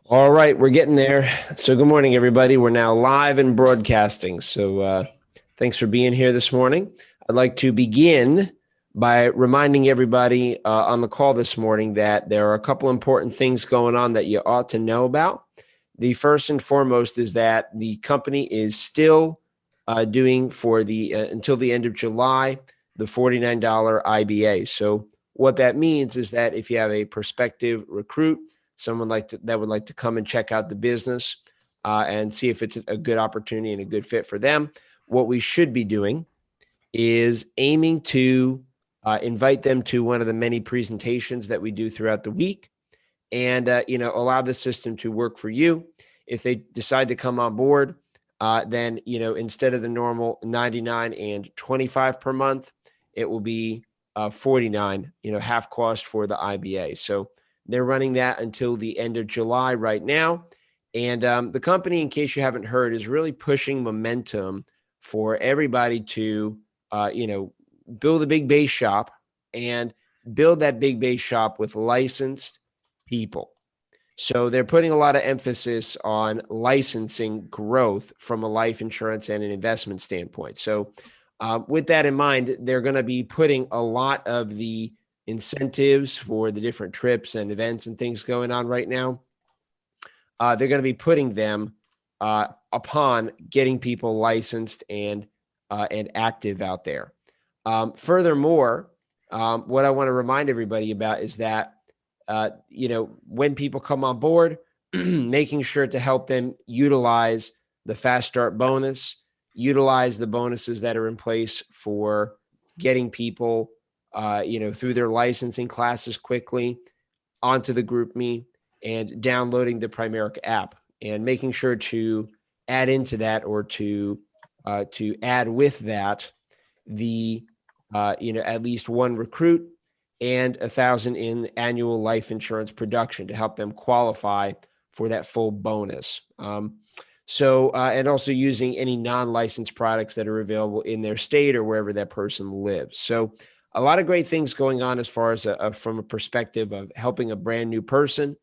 All right, we're getting there. So, good morning, everybody. We're now live and broadcasting. So, thanks for being here this morning. I'd like to begin by reminding everybody on the call this morning that there are a couple important things going on that you ought to know about. The first and foremost is that the company is still doing for the until the end of July the $49 IBA. So, what that means is that if you have a prospective recruit, someone that would like to come and check out the business and see if it's a good opportunity and a good fit for them, what we should be doing is aiming to invite them to one of the many presentations that we do throughout the week, and allow the system to work for you. If they decide to come on board, then instead of the normal 99 and 25 per month, it will be 49, half cost for the IBA. So they're running that until the end of July right now. And the company, in case you haven't heard, is really pushing momentum for everybody to, build a big base shop and build that big base shop with licensed people. So they're putting a lot of emphasis on licensing growth from a life insurance and an investment standpoint. So with that in mind, they're going to be putting a lot of the incentives for the different trips and events and things going on right now. They're going to be putting them upon getting people licensed and active out there. Furthermore, what I want to remind everybody about is that when people come on board, making sure to help them utilize the Fast Start bonus, utilize the bonuses that are in place for getting people, through their licensing classes quickly onto the GroupMe and downloading the Primerica app, and making sure to add into that, or to add with that the at least one recruit and $1,000 in annual life insurance production to help them qualify for that full bonus. And also using any non-licensed products that are available in their state or wherever that person lives. So a lot of great things going on as far as from a perspective of helping a brand new person.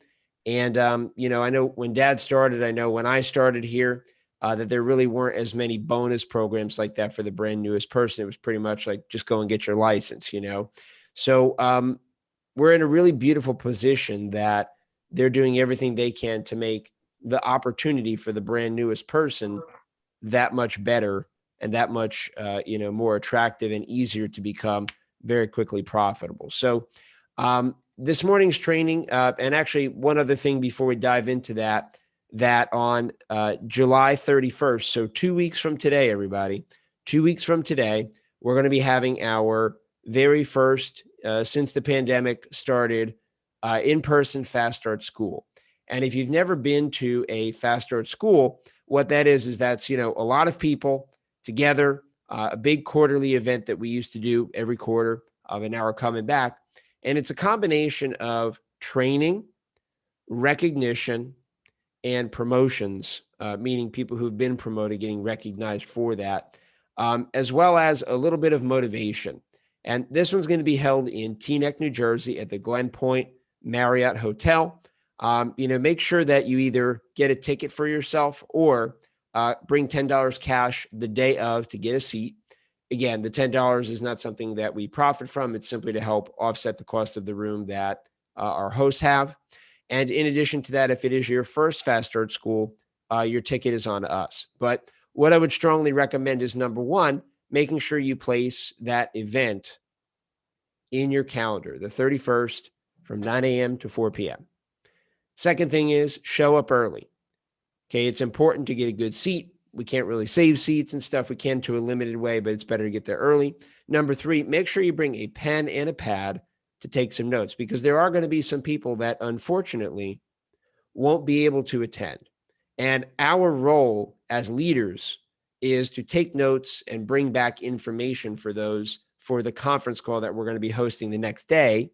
And, I know when Dad started, I know when I started here, that there really weren't as many bonus programs like that for the brand newest person. It was pretty much like, just go and get your license, So we're in a really beautiful position that they're doing everything they can to make the opportunity for the brand newest person that much better and that much, more attractive and easier to become very quickly profitable. So this morning's training, and actually one other thing before we dive into that on July 31st, so 2 weeks from today, everybody, 2 weeks from today, we're going to be having our very first, since the pandemic started, in-person Fast Start School. And if you've never been to a Fast Start School, what that is that's, a lot of people together, a big quarterly event that we used to do every quarter of an hour coming back. And it's a combination of training, recognition, and promotions, meaning people who've been promoted getting recognized for that, as well as a little bit of motivation. And this one's going to be held in Teaneck, New Jersey at the Glen Point Marriott Hotel. Make sure that you either get a ticket for yourself or bring $10 cash the day of to get a seat. Again, the $10 is not something that we profit from. It's simply to help offset the cost of the room that our hosts have. And in addition to that, if it is your first Fast Start School, your ticket is on us. But what I would strongly recommend is, number one, making sure you place that event in your calendar, the 31st from 9 a.m. to 4 p.m. Second thing is show up early. Okay, it's important to get a good seat. We can't really save seats and stuff. We can to a limited way, but it's better to get there early. Number three, make sure you bring a pen and a pad to take some notes, because there are going to be some people that unfortunately won't be able to attend. And our role as leaders is to take notes and bring back information for those for the conference call that we're going to be hosting the next day,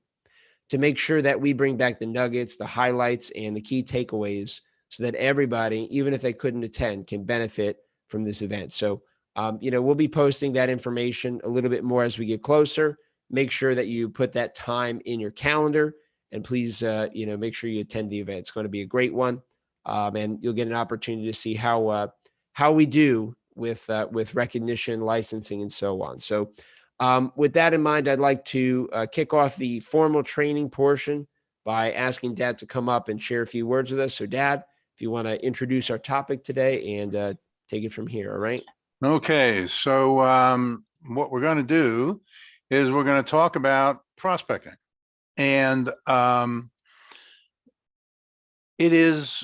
to make sure that we bring back the nuggets, the highlights, and the key takeaways so that everybody, even if they couldn't attend, can benefit from this event. So, we'll be posting that information a little bit more as we get closer. Make sure that you put that time in your calendar, and please, make sure you attend the event. It's going to be a great one. and you'll get an opportunity to see how we do with recognition, licensing, and so on. So with that in mind, I'd like to kick off the formal training portion by asking Dad to come up and share a few words with us. So Dad, if you want to introduce our topic today and take it from here, all right? Okay, so what we're going to do is we're going to talk about prospecting. And it is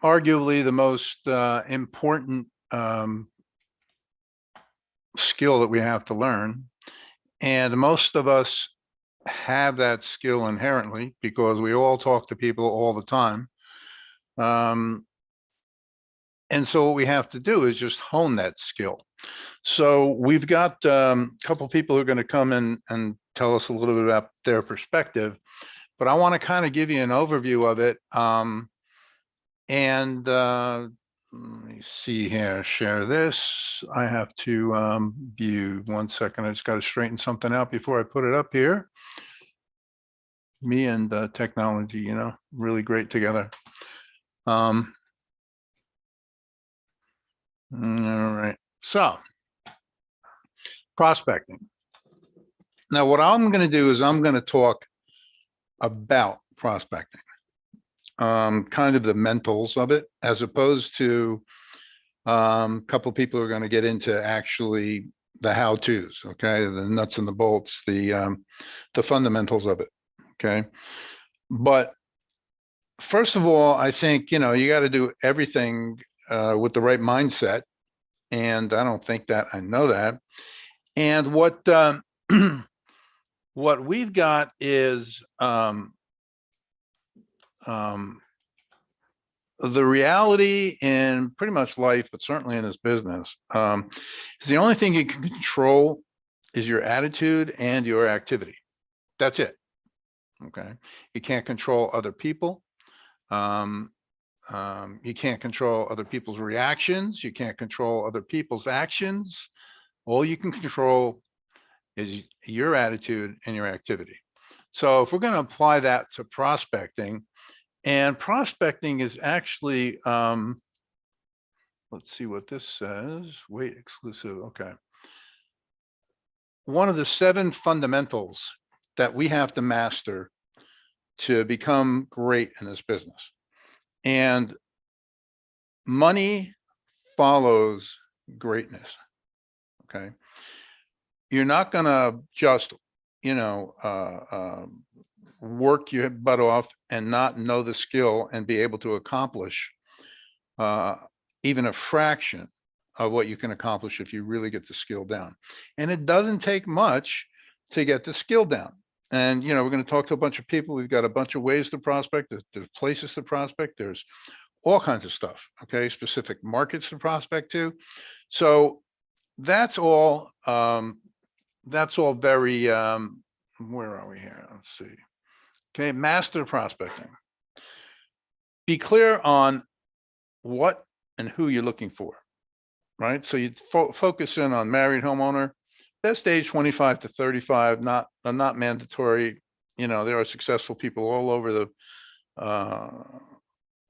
arguably the most important skill that we have to learn. And most of us have that skill inherently because we all talk to people all the time. And so what we have to do is just hone that skill. So we've got a couple of people who are going to come in and tell us a little bit about their perspective, but I want to kind of give you an overview of it. Let me see here, share this. I have to view 1 second. I just got to straighten something out before I put it up here. Me and technology, you know, really great together. All right, so prospecting. Now, what I'm going to do is I'm going to talk about prospecting, kind of the mentals of it, as opposed to a couple of people are going to get into actually the how-tos, okay, the nuts and the bolts, the fundamentals of it, okay. But first of all, I think, you know, you got to do everything with the right mindset, and I don't think that I know that. And what what we've got is the reality in pretty much life, but certainly in this business, is the only thing you can control is your attitude and your activity. That's it. Okay. You can't control other people. You can't control other people's reactions. You can't control other people's actions. All you can control is your attitude and your activity. So if we're going to apply that to prospecting, and prospecting is actually, let's see what this says. Wait, exclusive. Okay. One of the 7 fundamentals that we have to master to become great in this business. And money follows greatness. Okay. You're not going to just, you know, work your butt off and not know the skill and be able to accomplish even a fraction of what you can accomplish if you really get the skill down. And it doesn't take much to get the skill down. And, you know, we're going to talk to a bunch of people. We've got a bunch of ways to prospect. There's places to prospect. There's all kinds of stuff. Okay. Specific markets to prospect to. So that's all very, where are we here? Let's see. Okay. Master prospecting. Be clear on what and who you're looking for, right? So you focus in on married homeowner, best age 25 to 35, not mandatory. You know, there are successful people all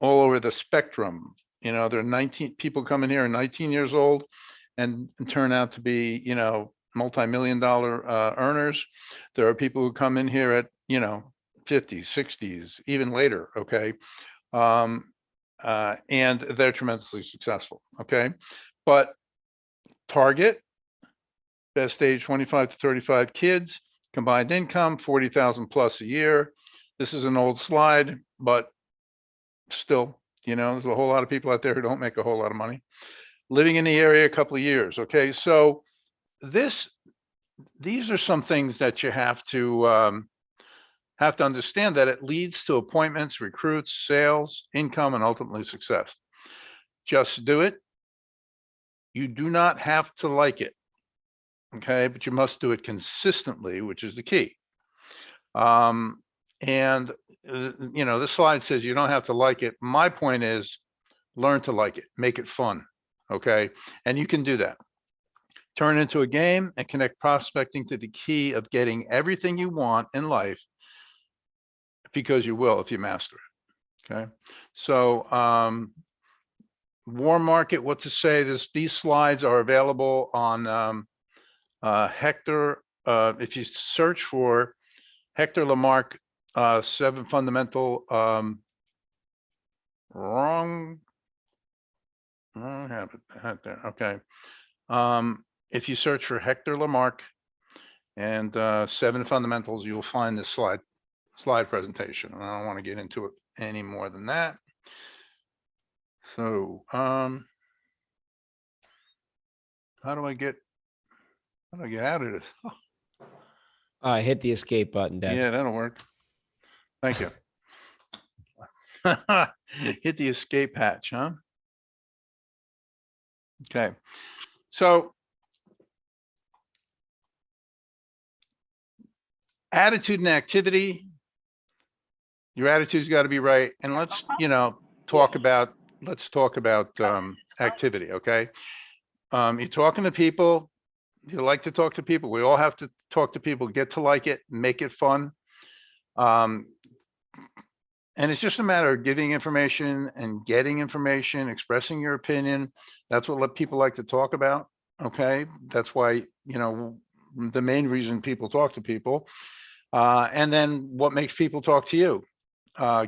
over the spectrum. You know, there are 19 people coming here are 19 years old and turn out to be, you know, multi-million-dollar earners. There are people who come in here at, you know, 50s, 60s, even later. Okay. And they're tremendously successful. Okay. But target, best age 25 to 35 kids, combined income 40,000 plus a year. This is an old slide, but still, you know, there's a whole lot of people out there who don't make a whole lot of money. Living in the area a couple of years. Okay. So these are some things that you have to understand, that it leads to appointments, recruits, sales, income, and ultimately success. Just do it. You do not have to like it. Okay. But you must do it consistently, which is the key. And you know, this slide says you don't have to like it. My point is learn to like it, make it fun. Okay. And you can do that. Turn it into a game and connect prospecting to the key of getting everything you want in life, because you will if you master it. Okay. So, warm market, what to say, these slides are available on, Hector. If you search for Hector Lamarck, 7 fundamental, wrong. I don't have it there. Okay. If you search for Hector Lamarck and 7 fundamentals, you'll find this slide presentation. And I don't want to get into it any more than that. So, how do I get out of this? Hit the escape button, Dad. Yeah, that'll work. Thank you. Hit the escape hatch, huh? Okay. So, attitude and activity. Your attitude's got to be right. And let's, talk about activity, okay? You're talking to people. You like to talk to people. We all have to talk to people, get to like it, make it fun. And it's just a matter of giving information and getting information, expressing your opinion. That's what people like to talk about. Okay. That's why, the main reason people talk to people. And then what makes people talk to you?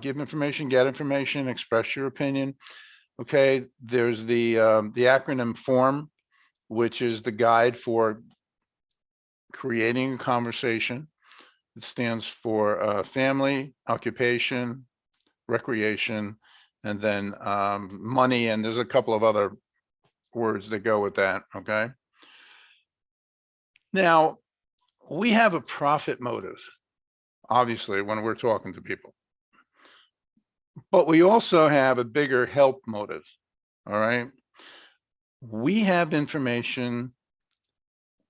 Give information, get information, express your opinion. Okay. There's the acronym FORM, which is the guide for creating a conversation. It stands for family, occupation, recreation, and then money. And there's a couple of other words that go with that. Okay. Now, we have a profit motive, obviously, when we're talking to people, but we also have a bigger help motive. All right. We have information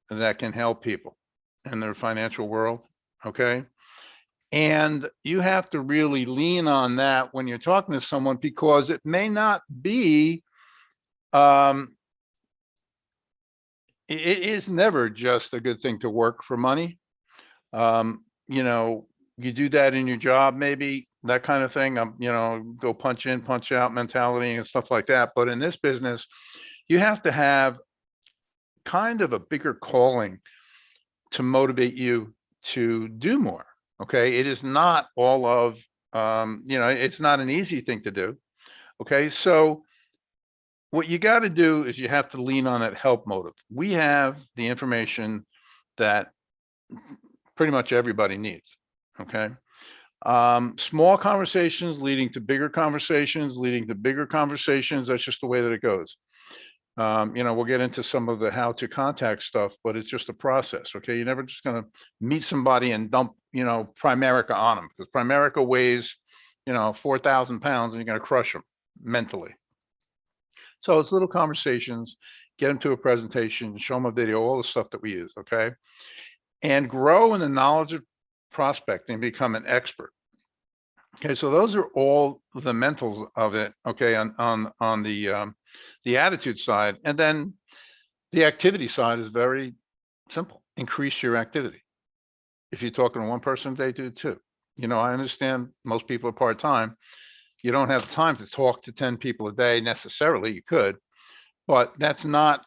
that can help people in their financial world. Okay. And you have to really lean on that when you're talking to someone, because it may not be, it is never just a good thing to work for money. You do that in your job, maybe that kind of thing, go punch in, punch out mentality and stuff like that. But in this business, you have to have kind of a bigger calling to motivate you to do more. Okay. It is not all of, it's not an easy thing to do. Okay. So what you got to do is you have to lean on that help motive. We have the information that pretty much everybody needs. Okay. Small conversations leading to bigger conversations, leading to bigger conversations. That's just the way that it goes. We'll get into some of the how to contact stuff, but it's just a process. Okay. You're never just going to meet somebody and dump, Primerica on them, because Primerica weighs, 4,000 pounds and you're going to crush them mentally. So it's little conversations, get them to a presentation, show them a video, all the stuff that we use. Okay. And grow in the knowledge of prospecting, become an expert. Okay. So those are all the mentals of it. Okay. On the attitude side. And then the activity side is very simple. Increase your activity. If you're talking to one person, they do too. I understand most people are part-time. You don't have time to talk to 10 people a day necessarily. You could, but that's not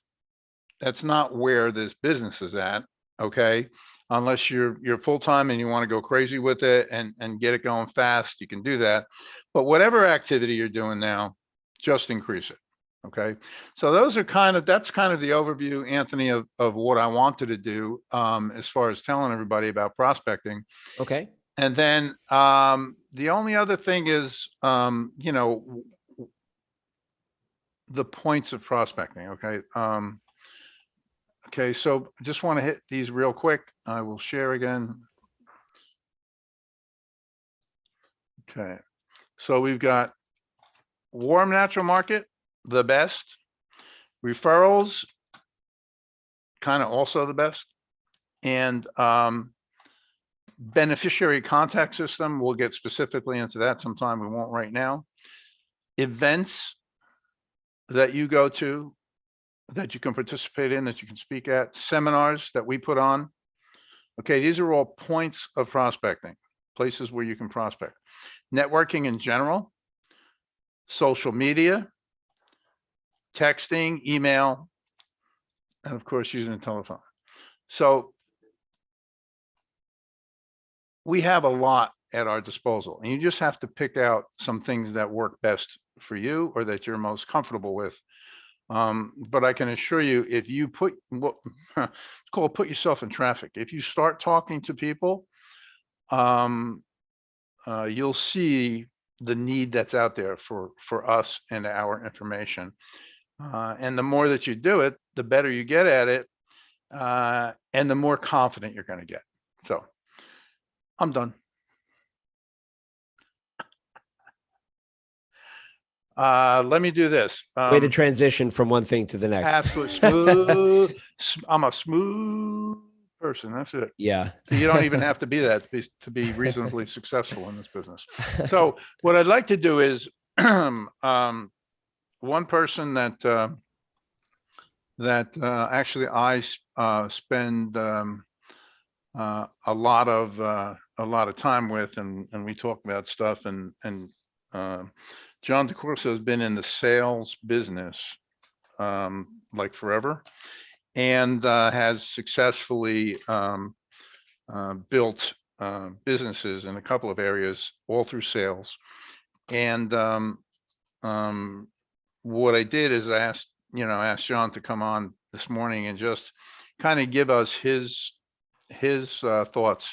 where this business is at. Okay. Unless you're full-time and you want to go crazy with it and get it going fast, you can do that. But whatever activity you're doing now, just increase it. Okay. So that's kind of the overview, Anthony, of what I wanted to do as far as telling everybody about prospecting. Okay. And then the only other thing is, the points of prospecting. Okay. Okay. So just want to hit these real quick. I will share again. Okay. So we've got warm natural market, the best. Referrals, kind of also the best. And beneficiary contact system, we'll get specifically into that sometime. We won't right now. Events that you go to, that you can participate in, that you can speak at, seminars that we put on. Okay, these are all points of prospecting, places where you can prospect. Networking in general, social media, texting, email, and of course, using the telephone. So we have a lot at our disposal, and you just have to pick out some things that work best for you or that you're most comfortable with. But I can assure you, if you put what it's called put yourself in traffic, if you start talking to people, you'll see the need that's out there for us and our information. And the more that you do it, the better you get at it, and the more confident you're going to get. So I'm done. Let me do this. Way to transition from one thing to the next. Absolutely smooth. I'm a smooth person. That's it. Yeah. You don't even have to be that to be reasonably successful in this business. So what I'd like to do is one person that actually I spend a lot of time with, and we talk about stuff, and John DeCorso has been in the sales business like forever, and has successfully built businesses in a couple of areas, all through sales. And what I did is I asked John to come on this morning and just kind of give us his thoughts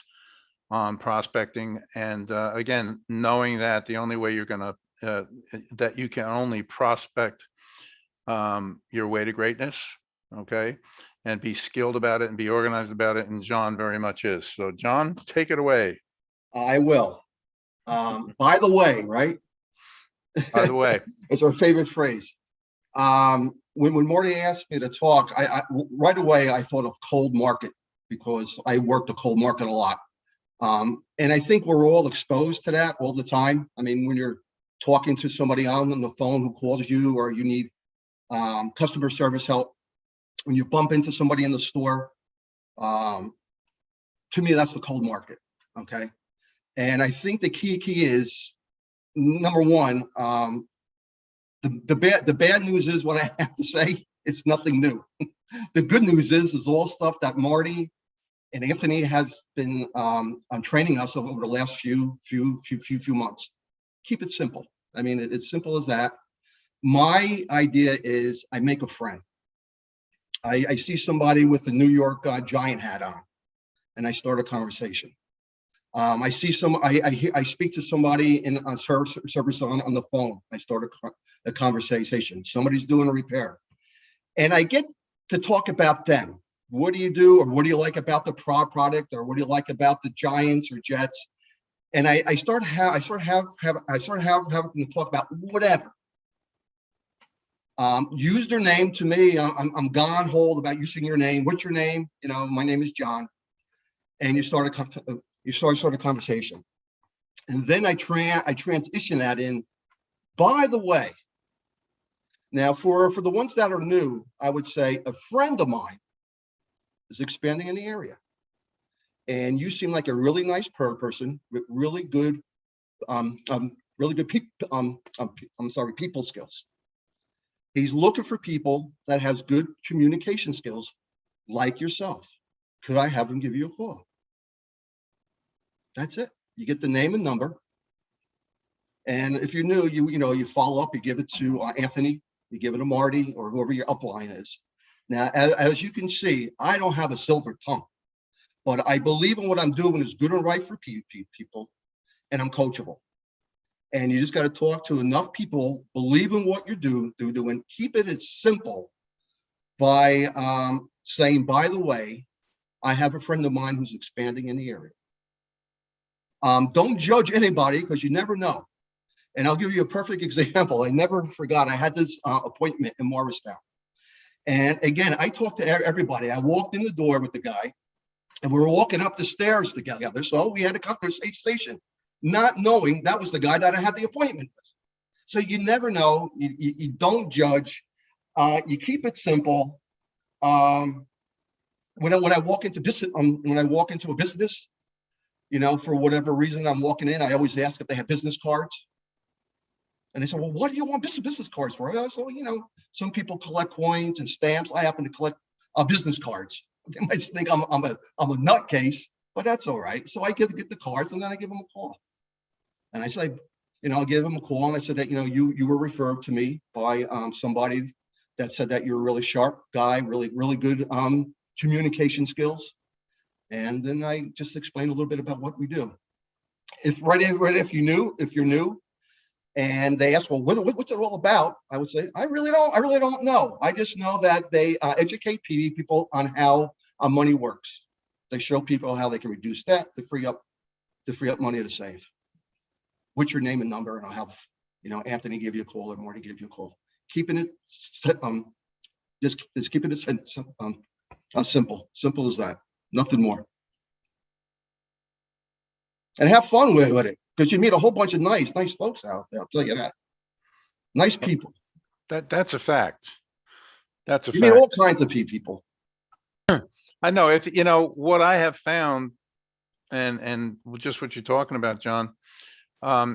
on prospecting. And again, knowing that the only way you're gonna that you can only prospect your way to greatness, okay, and be skilled about it and be organized about it, and John very much is. So John, take it away. I will. By the way, right? By the way, It's our favorite phrase. When Marty asked me to talk, I right away I thought of cold market, because I worked the cold market a lot. And I think we're all exposed to that all the time. I mean, when you're talking to somebody on the phone who calls you, or you need customer service help, when you bump into somebody in the store, to me, that's the cold market. Okay. And I think the key is, number one, the bad news is what I have to say, it's nothing new. The good news is all stuff that Marty and Anthony has been training us over the last few months. Keep it simple. I mean, it's simple as that. My idea is I make a friend. I see somebody with a New York Giant hat on, and I start a conversation. I see I speak to somebody in a service on the phone. I start a conversation. Somebody's doing a repair, and I get to talk about them. What do you do, or what do you like about the product, or what do you like about the Giants or Jets? And I start having to talk about whatever. Use their name. To me, I'm gone hold about using your name. What's your name? You know, my name is John. And you start a conversation, and then I transition that in. By the way, now for the ones that are new, I would say a friend of mine is expanding in the area, and you seem like a really nice person with really good people skills. He's looking for people that has good communication skills like yourself. Could I have him give you a call? That's it. You get the name and number. And if you're new, you follow up, you give it to Anthony, you give it to Marty, or whoever your upline is. Now, as you can see, I don't have a silver tongue, but I believe in what I'm doing is good and right for people, and I'm coachable. And you just got to talk to enough people, believe in what you're doing, keep it as simple by saying, by the way, I have a friend of mine who's expanding in the area. Don't judge anybody, because you never know. And I'll give you a perfect example. I never forgot. I had this appointment in Morristown. And again, I talked to everybody. I walked in the door with the guy, and we were walking up the stairs together. So we had a conversation, not knowing that was the guy that I had the appointment with. So you never know. You don't judge. You keep it simple. When I walk into business, a business, for whatever reason I'm walking in, I always ask if they have business cards. And they said, well, what do you want business cards for? I said, well, you know, some people collect coins and stamps. I happen to collect business cards. They might think I'm a nutcase, but that's all right. So I get the cards, and then I give them a call. And I say, you know, I'll give them a call, and I said that, you know, you were referred to me by somebody that said that you're a really sharp guy, really good communication skills. And then I just explained a little bit about what we do. If you're new, and they ask, well, what's it all about? I would say, I really don't know. I just know that they educate people on how money works. They show people how they can reduce debt to free up money to save. What's your name and number? And I'll have, you know, Anthony give you a call or Marty give you a call. Keeping it just keeping it simple as that. Nothing more. And have fun with it, because you meet a whole bunch of nice folks out there. I'll tell you that. Nice people. That's a fact. That's a You fact. meet all kinds of people. I know. If you know what I have found, and just what you're talking about, John,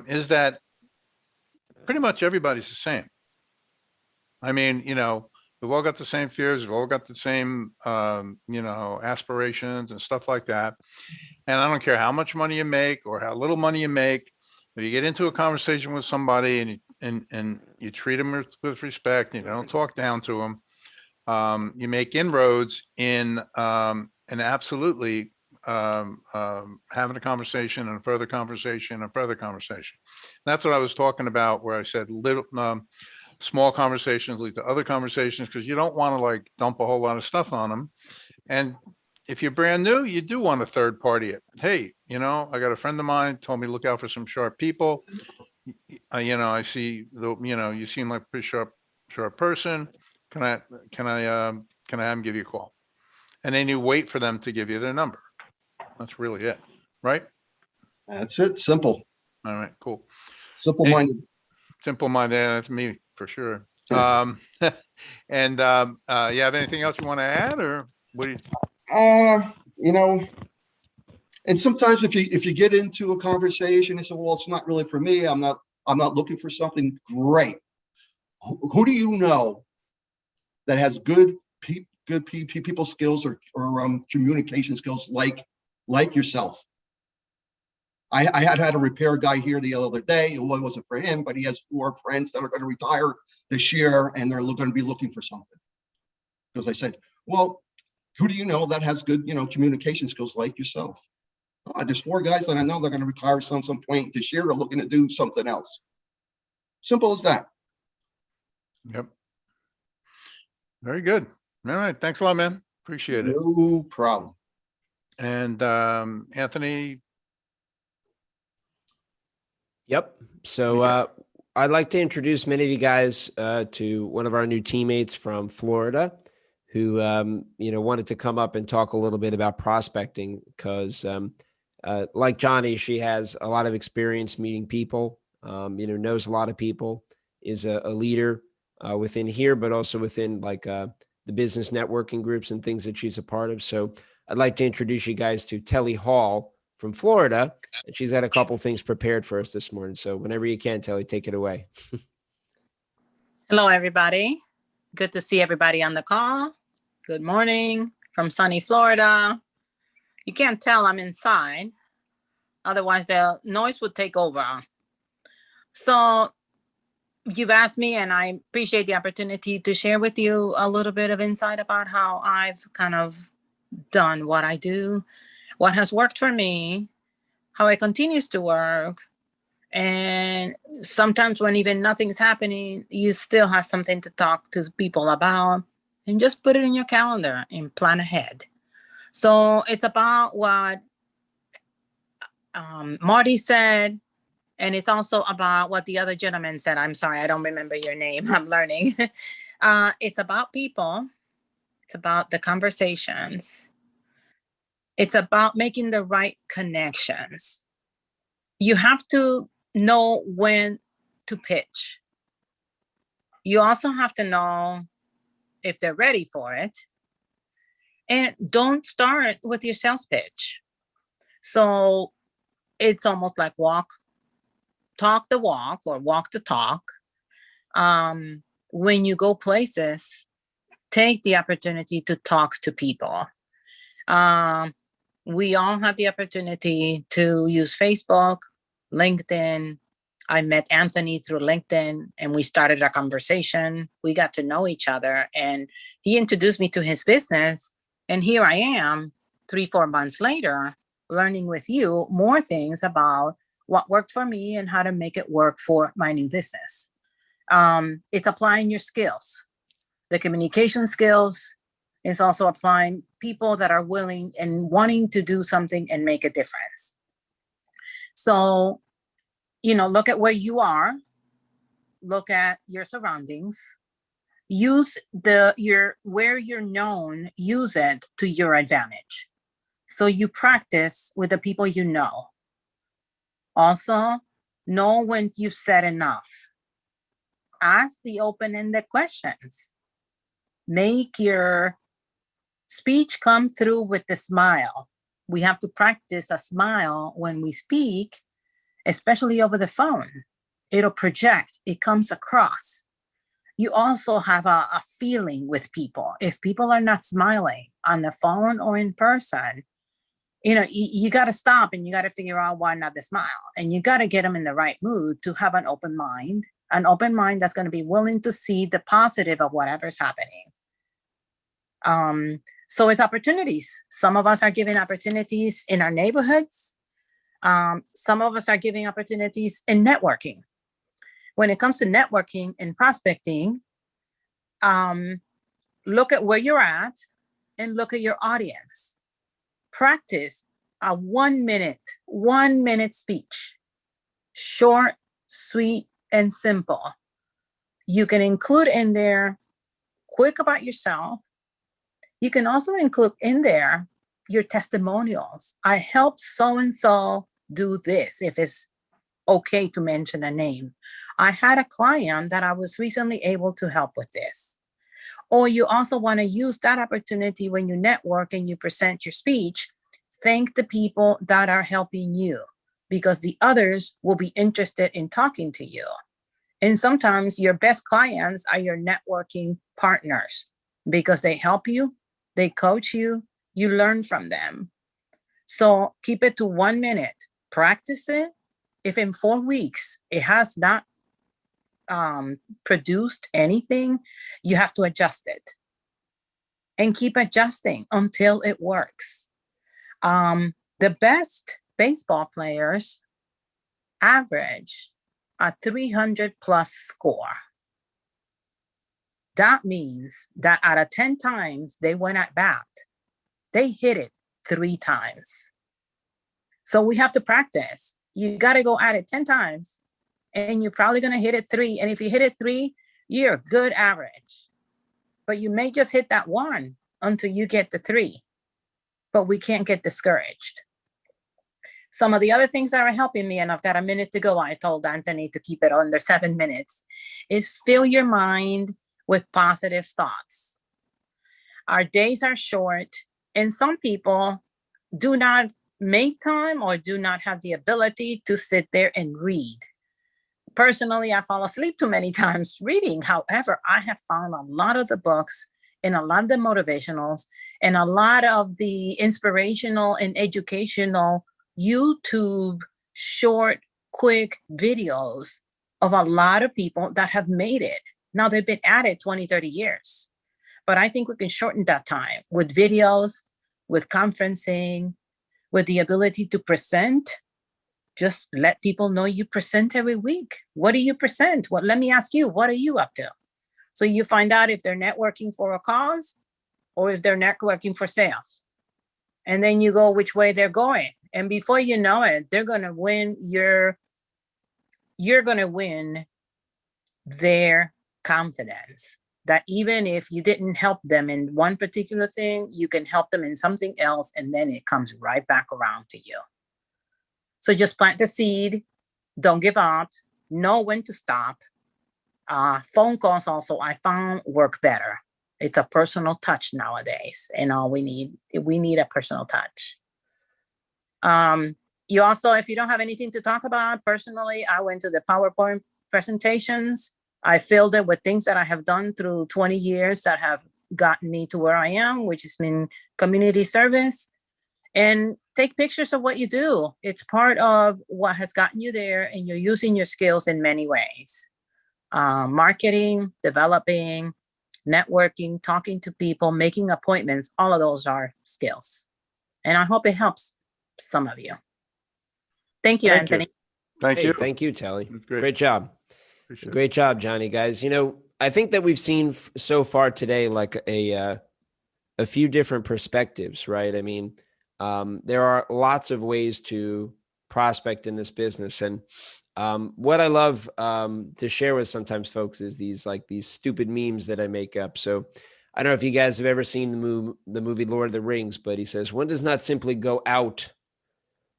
is that pretty much everybody's the same. I mean, you know, we've all got the same fears. We've all got the same, you know, aspirations and stuff like that. And I don't care how much money you make or how little money you make. If you get into a conversation with somebody and you treat them with respect, and you don't talk down to them, you make inroads in absolutely having a conversation and a further conversation and further conversation. That's what I was talking about, where I said little small conversations lead to other conversations, because you don't want to like dump a whole lot of stuff on them. And if you're brand new, you do want a third party it. Hey, you know, I got a friend of mine told me look out for some sharp people. You know, I see you know, you seem like a pretty sharp person. Can I have him give you a call? And then you wait for them to give you their number. That's really it, right? That's it. Simple. All right, cool. Simple-minded. Simple-minded, that's me for sure. Yeah. And you have anything else you want to add, or what do you? You know, and sometimes if you get into a conversation and say, well, it's not really for me, I'm not looking for something great. Who do you know that has good people skills or communication skills like yourself? I had a repair guy here the other day. It wasn't for him, but he has 4 friends that are going to retire this year, and they're going to be looking for something. Because I said, well, who do you know that has good, you know, communication skills like yourself? There's 4 guys that I know they're going to retire some point this year, or looking to do something else. Simple as that. Yep. Very good. All right. Thanks a lot, man. Appreciate it. No problem. And Anthony. Yep. So I'd like to introduce many of you guys to one of our new teammates from Florida, who you know, wanted to come up and talk a little bit about prospecting, because like Johnny, she has a lot of experience meeting people, you know, knows a lot of people, is a leader within here, but also within like the business networking groups and things that she's a part of. So I'd like to introduce you guys to Telly Hall from Florida, and she's had a couple things prepared for us this morning. So whenever you can, Telly, take it away. Hello, everybody. Good to see everybody on the call. Good morning from sunny Florida. You can't tell I'm inside. Otherwise, the noise would take over. So you've asked me, and I appreciate the opportunity to share with you a little bit of insight about how I've kind of done what I do, what has worked for me, how it continues to work. And sometimes when even nothing's happening, you still have something to talk to people about, and just put it in your calendar and plan ahead. So it's about what Marty said, and it's also about what the other gentleman said. I'm sorry, I don't remember your name. I'm learning. It's about people. It's about the conversations. It's about making the right connections. You have to know when to pitch. You also have to know if they're ready for it. And don't start with your sales pitch. So it's almost like walk, talk the walk or walk the talk. When you go places, take the opportunity to talk to people. We all have the opportunity to use Facebook, LinkedIn. I met Anthony through LinkedIn and we started a conversation. We got to know each other and he introduced me to his business. And here I am 3-4 months later, learning with you more things about what worked for me and how to make it work for my new business. It's applying your skills, the communication skills. It's also applying people that are willing and wanting to do something and make a difference. So, look at where you are, look at your surroundings, use where you're known, use it to your advantage. So you practice with the people you know. Also, know when you've said enough. Ask the open-ended questions. Make your speech come through with a smile. We have to practice a smile when we speak, especially over the phone. It'll project, it comes across. You also have a feeling with people. If people are not smiling on the phone or in person, you got to stop and you got to figure out why not the smile. And you got to get them in the right mood to have an open mind that's going to be willing to see the positive of whatever's happening. So it's opportunities. Some of us are giving opportunities in our neighborhoods. Some of us are giving opportunities in networking. When it comes to networking and prospecting, look at where you're at and look at your audience. Practice a 1 minute speech. Short, sweet, and simple. You can include in there quick about yourself. You can also include in there your testimonials. I helped so-and-so do this, if it's okay to mention a name. I had a client that I was recently able to help with this. Or you also want to use that opportunity when you network and you present your speech, thank the people that are helping you because the others will be interested in talking to you. And sometimes your best clients are your networking partners because they help you, they coach you, you learn from them. So keep it to 1 minute, practice it. If in 4 weeks it has not produced anything, you have to adjust it and keep adjusting until it works. The best baseball players average a 300 plus score. That means that out of 10 times they went at bat, they hit it 3 times. So we have to practice. You got to go at it 10 times and you're probably going to hit it 3. And if you hit it 3, you're a good average. But you may just hit that 1 until you get the 3. But we can't get discouraged. Some of the other things that are helping me, and I've got a minute to go, I told Anthony to keep it under 7 minutes, is fill your mind with positive thoughts. Our days are short, and some people do not make time or do not have the ability to sit there and read. Personally, I fall asleep too many times reading. However, I have found a lot of the books and a lot of the motivationals and a lot of the inspirational and educational YouTube short, quick videos of a lot of people that have made it. Now they've been at it 20, 30 years, but I think we can shorten that time with videos, with conferencing, with the ability to present. Just let people know you present every week. What do you present? Well, let me ask you, what are you up to? So you find out if they're networking for a cause or if they're networking for sales. And then you go which way they're going. And before you know it, they're going to win you're going to win their confidence. That even if you didn't help them in one particular thing, you can help them in something else. And then it comes right back around to you. So just plant the seed. Don't give up. Know when to stop. Phone calls also, I found, work better. It's a personal touch nowadays. And all we need a personal touch. You also, if you don't have anything to talk about, personally, I went to the PowerPoint presentations. I filled it with things that I have done through 20 years that have gotten me to where I am, which has been community service. And take pictures of what you do. It's part of what has gotten you there, and you're using your skills in many ways. Marketing, developing, networking, talking to people, making appointments, all of those are skills. And I hope it helps some of you. Thank you, Thank you. Anthony. Thank Hey, you. thank you, Telly. That's great. Great job. Appreciate it. Great job, Johnny, guys. You know, I think that we've seen so far today, like a few different perspectives, right? I mean, there are lots of ways to prospect in this business. And what I love to share with sometimes folks is these stupid memes that I make up. So I don't know if you guys have ever seen the movie Lord of the Rings, but he says, one does not simply go out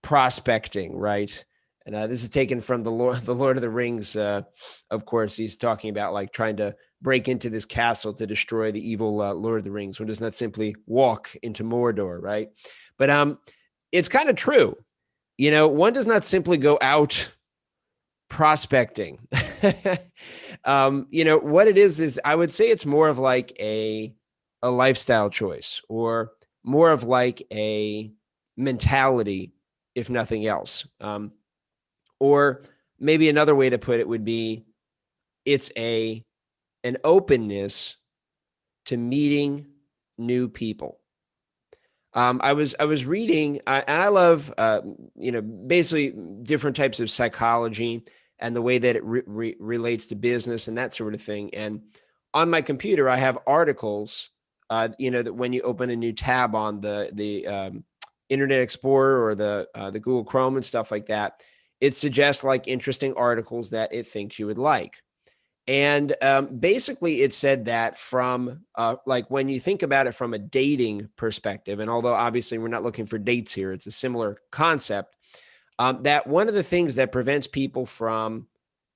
prospecting, right? And this is taken from the Lord of the Rings. Of course, he's talking about like trying to break into this castle to destroy the evil Lord of the Rings. One does not simply walk into Mordor, right? But it's kind of true. You know, one does not simply go out prospecting. You know, what it is I would say it's more of like a lifestyle choice, or more of like a mentality, if nothing else. Or maybe another way to put it would be it's an openness to meeting new people. I was reading, and I love, you know, basically different types of psychology and the way that it relates to business and that sort of thing. And on my computer, I have articles, you know, that when you open a new tab on the Internet Explorer or the Google Chrome and stuff like that, it suggests like interesting articles that it thinks you would like. And basically it said that from like when you think about it from a dating perspective, and although obviously we're not looking for dates here, it's a similar concept, that one of the things that prevents people from,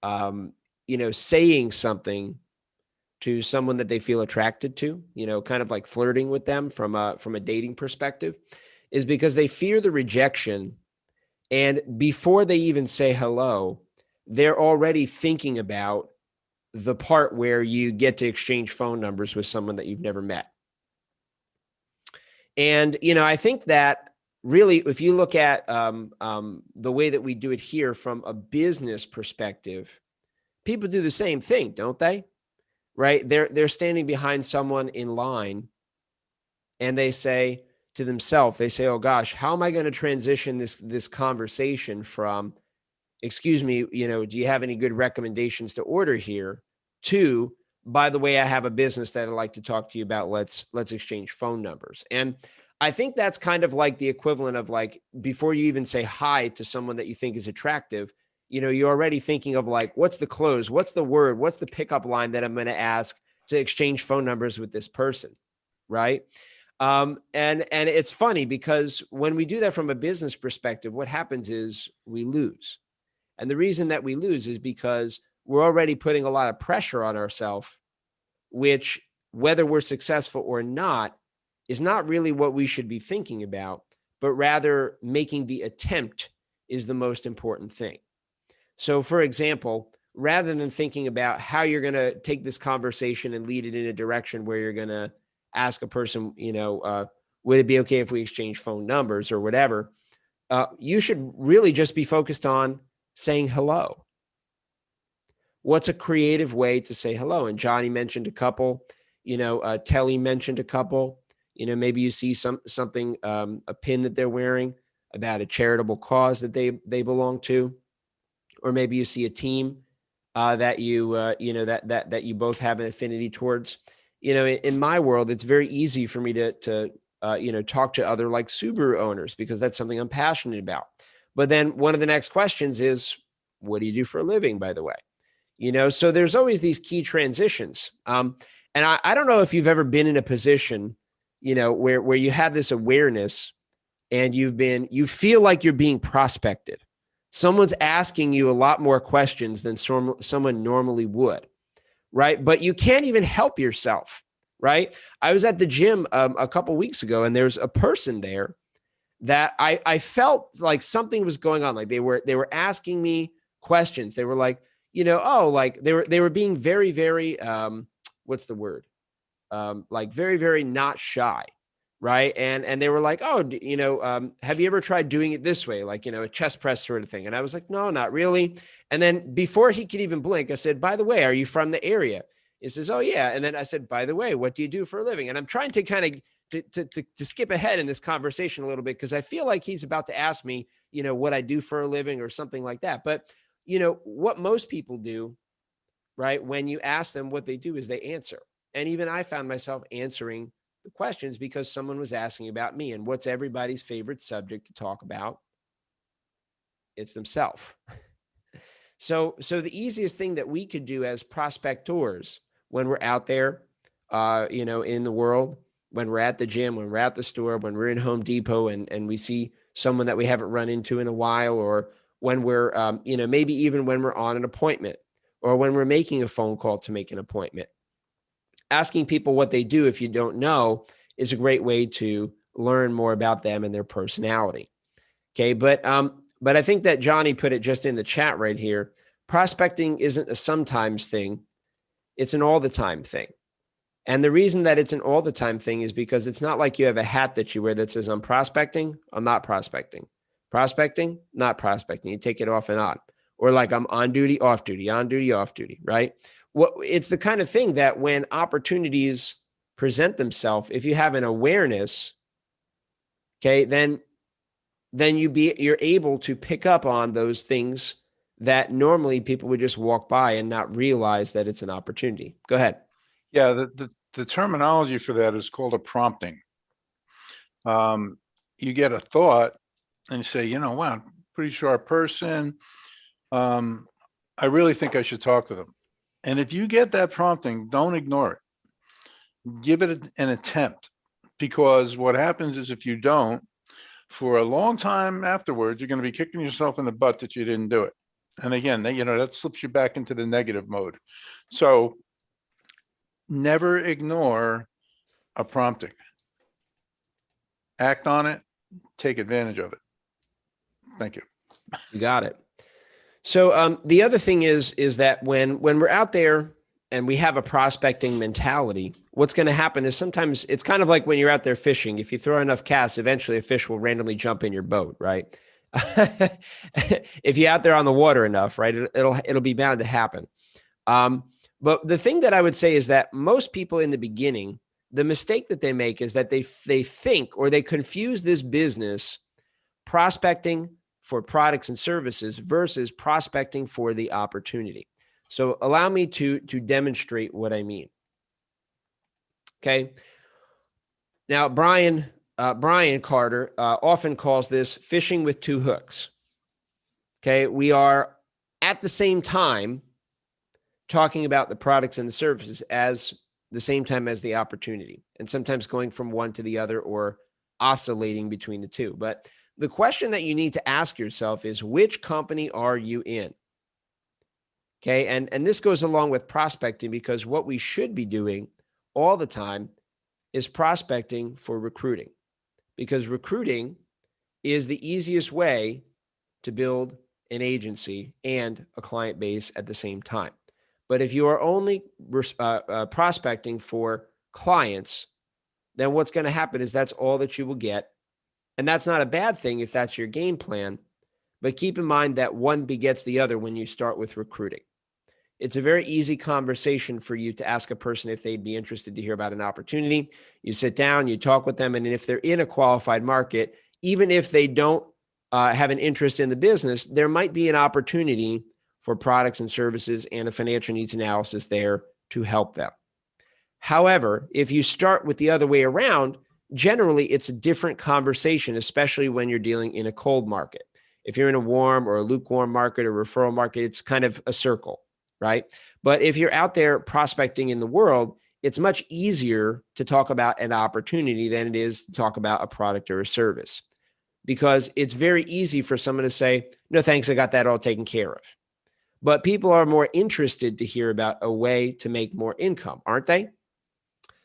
you know, saying something to someone that they feel attracted to, you know, kind of like flirting with them from a dating perspective, is because they fear the rejection. And before they even say hello, they're already thinking about the part where you get to exchange phone numbers with someone that you've never met. And, you know, I think that really, if you look at the way that we do it here from a business perspective, people do the same thing, don't they? Right? They're standing behind someone in line, and they say to themselves, they say, oh gosh, how am I going to transition this conversation from, excuse me, you know, do you have any good recommendations to order here, to, by the way, I have a business that I'd like to talk to you about. Let's exchange phone numbers. And I think that's kind of like the equivalent of like, before you even say hi to someone that you think is attractive, you know, you're already thinking of like, what's the close? What's the word? What's the pickup line that I'm going to ask to exchange phone numbers with this person? Right. And it's funny because when we do that from a business perspective, what happens is we lose. And the reason that we lose is because we're already putting a lot of pressure on ourselves, which, whether we're successful or not, is not really what we should be thinking about, but rather making the attempt is the most important thing. So, for example, rather than thinking about how you're going to take this conversation and lead it in a direction where you're going to ask a person, you know, would it be okay if we exchange phone numbers or whatever? You should really just be focused on saying hello. What's a creative way to say hello? And Johnny mentioned a couple, you know, Telly mentioned a couple, you know, maybe you see something, a pin that they're wearing about a charitable cause that they belong to, or maybe you see a team that you, you know, that you both have an affinity towards. You know, in my world, it's very easy for me to you know, talk to other like Subaru owners, because that's something I'm passionate about. But then one of the next questions is, what do you do for a living, by the way? You know, so there's always these key transitions. And I don't know if you've ever been in a position, you know, where you have this awareness and you feel like you're being prospected. Someone's asking you a lot more questions than someone normally would. Right. But you can't even help yourself. Right. I was at the gym a couple weeks ago, and there's a person there that I felt like something was going on. Like they were asking me questions. They were like, like they were being very, very, what's the word? Like very, very not shy. Right. And they were like, oh, have you ever tried doing it this way? Like, a chest press sort of thing. And I was like, no, not really. And then before he could even blink, I said, by the way, are you from the area? He says, oh yeah. And then I said, by the way, what do you do for a living? And I'm trying to kind of to skip ahead in this conversation a little bit, because I feel like he's about to ask me, what I do for a living or something like that. But, what most people do, right, when you ask them what they do is they answer. And even I found myself answering the questions because someone was asking about me. And what's everybody's favorite subject to talk about? It's themselves. So the easiest thing that we could do as prospectors when we're out there, in the world, when we're at the gym, when we're at the store, when we're in Home Depot and we see someone that we haven't run into in a while, or when we're, maybe even when we're on an appointment, or when we're making a phone call to make an appointment, asking people what they do if you don't know is a great way to learn more about them and their personality. Okay. But I think that Johnny put it just in the chat right here. Prospecting isn't a sometimes thing. It's an all the time thing. And the reason that it's an all the time thing is because it's not like you have a hat that you wear that says, I'm prospecting, I'm not prospecting. Prospecting, not prospecting. You take it off and on. Or like I'm on duty, off duty, on duty, off duty, right? It's the kind of thing that when opportunities present themselves, if you have an awareness, okay, then you're able to pick up on those things that normally people would just walk by and not realize that it's an opportunity. Go ahead. Yeah, the terminology for that is called a prompting. You get a thought and you say, wow, pretty sharp person. I really think I should talk to them. And if you get that prompting, don't ignore it. Give it an attempt, because what happens is if you don't, for a long time afterwards, you're going to be kicking yourself in the butt that you didn't do it. And again, that slips you back into the negative mode. So never ignore a prompting. Act on it. Take advantage of it. Thank you. You got it. So the other thing is that when we're out there and we have a prospecting mentality, what's going to happen is sometimes it's kind of like when you're out there fishing. If you throw enough casts, eventually a fish will randomly jump in your boat, right? If you're out there on the water enough, right, it'll be bound to happen. But the thing that I would say is that most people in the beginning, the mistake that they make is that they think, or they confuse this business, prospecting for products and services versus prospecting for the opportunity. So allow me to demonstrate what I mean. Okay. Now, Brian Carter often calls this fishing with two hooks. Okay. We are at the same time talking about the products and the services as the same time as the opportunity, and sometimes going from one to the other or oscillating between the two. But the question that you need to ask yourself is, which company are you in? Okay. And this goes along with prospecting, because what we should be doing all the time is prospecting for recruiting, because recruiting is the easiest way to build an agency and a client base at the same time. But if you are only prospecting for clients, then what's going to happen is that's all that you will get. And that's not a bad thing if that's your game plan. But keep in mind that one begets the other when you start with recruiting. It's a very easy conversation for you to ask a person if they'd be interested to hear about an opportunity. You sit down, you talk with them, and if they're in a qualified market, even if they don't have an interest in the business, there might be an opportunity for products and services and a financial needs analysis there to help them. However, if you start with the other way around, generally it's a different conversation, especially when you're dealing in a cold market. If you're in a warm or a lukewarm market or referral market, it's kind of a circle, right? But if you're out there prospecting in the world, it's much easier to talk about an opportunity than it is to talk about a product or a service, because it's very easy for someone to say, no, thanks, I got that all taken care of. But people are more interested to hear about a way to make more income, aren't they?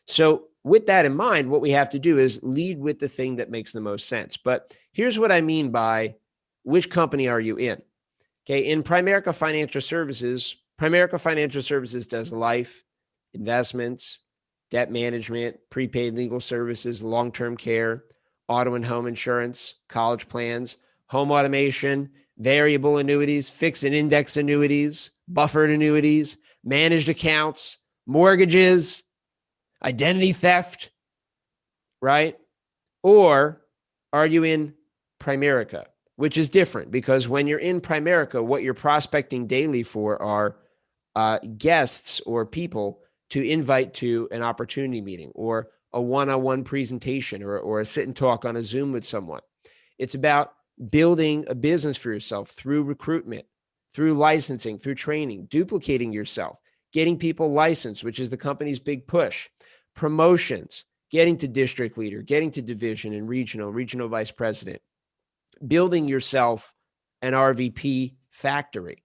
So with that in mind, what we have to do is lead with the thing that makes the most sense. But here's what I mean by which company are you in? Okay. In Primerica Financial Services does life, investments, debt management, prepaid legal services, long-term care, auto and home insurance, college plans, home automation, variable annuities, fixed and index annuities, buffered annuities, managed accounts, mortgages, identity theft, right? Or are you in Primerica, which is different because when you're in Primerica, what you're prospecting daily for are guests or people to invite to an opportunity meeting or a one-on-one presentation or a sit and talk on a Zoom with someone. It's about building a business for yourself through recruitment, through licensing, through training, duplicating yourself, getting people licensed, which is the company's big push, promotions, getting to district leader, getting to division and regional vice president, building yourself an RVP factory,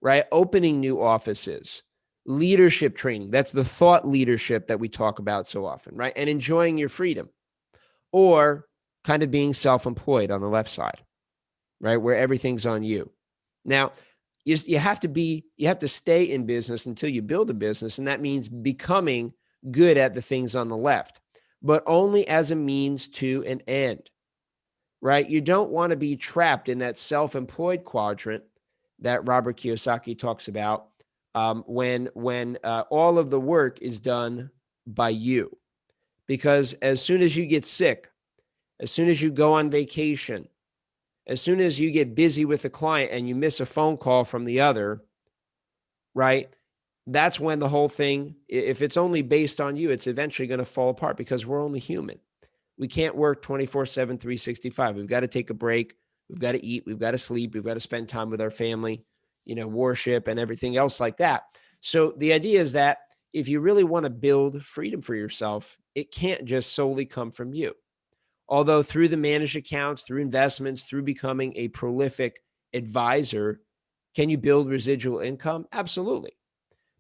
right? Opening new offices, leadership training. That's the thought leadership that we talk about so often, right? And enjoying your freedom, or kind of being self-employed on the left side, right? Where everything's on you. Now, you have to stay in business until you build a business. And that means becoming good at the things on the left, but only as a means to an end, right? You don't want to be trapped in that self-employed quadrant that Robert Kiyosaki talks about when all of the work is done by you. Because as soon as you get sick, as soon as you go on vacation, as soon as you get busy with a client and you miss a phone call from the other, right? That's when the whole thing, if it's only based on you, it's eventually going to fall apart because we're only human. We can't work 24/7, 365. We've got to take a break. We've got to eat. We've got to sleep. We've got to spend time with our family, worship and everything else like that. So the idea is that if you really want to build freedom for yourself, it can't just solely come from you. Although through the managed accounts, through investments, through becoming a prolific advisor, can you build residual income? Absolutely.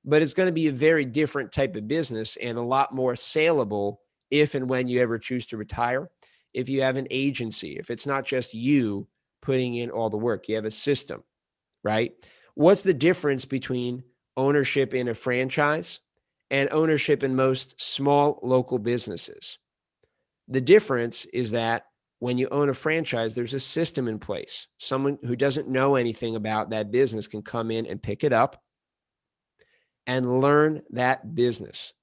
But it's going to be a very different type of business and a lot more saleable if and when you ever choose to retire. If you have an agency, if it's not just you putting in all the work, you have a system, right? What's the difference between ownership in a franchise and ownership in most small local businesses? The difference is that when you own a franchise, there's a system in place. Someone who doesn't know anything about that business can come in and pick it up and learn that business.